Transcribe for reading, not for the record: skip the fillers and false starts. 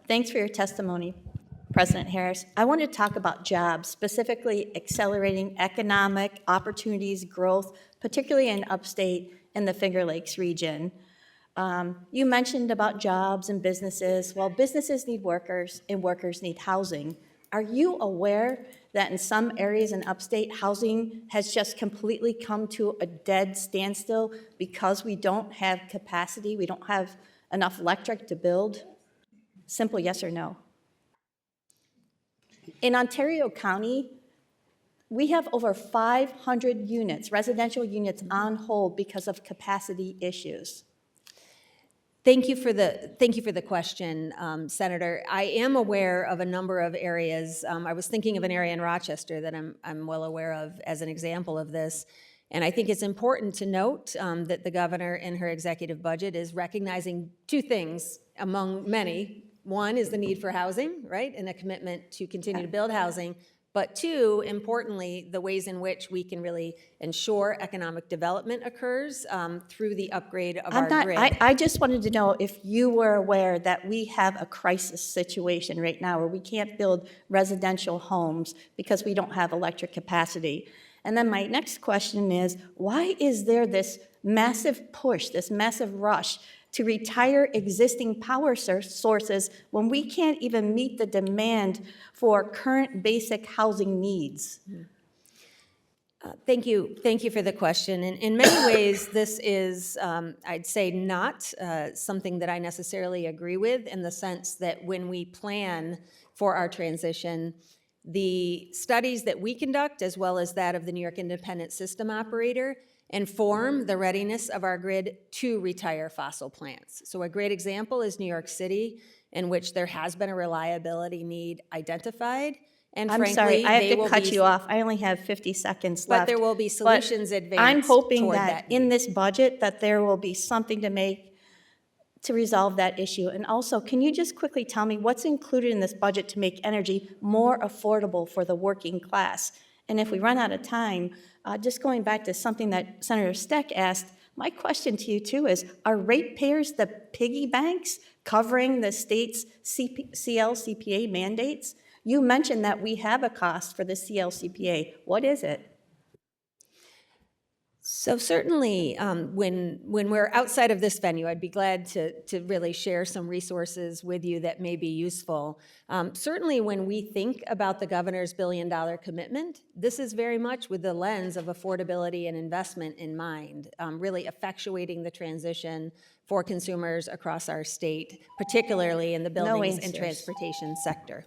Thanks for your testimony, President Harris. I want to talk about jobs, specifically accelerating economic opportunities, growth, particularly in Upstate and the Finger Lakes region. You mentioned about jobs and businesses. Well, businesses need workers and workers need housing. Are you aware that in some areas in Upstate, housing has just completely come to a dead standstill because we don't have capacity, we don't have enough electric to build? Simple yes or no. In Ontario County, we have over 500 units, residential units on hold because of capacity issues. Thank you for the question, Senator. I am aware of a number of areas. I was thinking of an area in Rochester that I'm well aware of as an example of this. And I think it's important to note that the governor in her executive budget is recognizing two things among many. One is the need for housing, right, and a commitment to continue to build housing. But two, importantly, the ways in which we can really ensure economic development occurs through the upgrade of our grid. I just wanted to know if you were aware that we have a crisis situation right now where we can't build residential homes because we don't have electric capacity. And then my next question is, why is there this massive push, this massive rush to retire existing power sources when we can't even meet the demand for current basic housing needs? Thank you for the question. And in many ways, this is, I'd say, not something that I necessarily agree with, in the sense that when we plan for our transition, the studies that we conduct, as well as that of the New York Independent System Operator, inform the readiness of our grid to retire fossil plants. So a great example is New York City, in which there has been a reliability need identified. And I'm frankly, sorry, I have to cut you off. I only have 50 seconds left. But there will be solutions advanced I'm hoping toward that in this budget that there will be something to resolve that issue. And also, can you just quickly tell me what's included in this budget to make energy more affordable for the working class? And if we run out of time, just going back to something that Senator Steck asked, my question to you too is, are ratepayers the piggy banks covering the state's CLCPA mandates? You mentioned that we have a cost for the CLCPA. What is it? So certainly, when we're outside of this venue, I'd be glad to really share some resources with you that may be useful. Certainly, when we think about the governor's $1 billion commitment, this is very much with the lens of affordability and investment in mind, really effectuating the transition for consumers across our state, particularly in the buildings and transportation sector.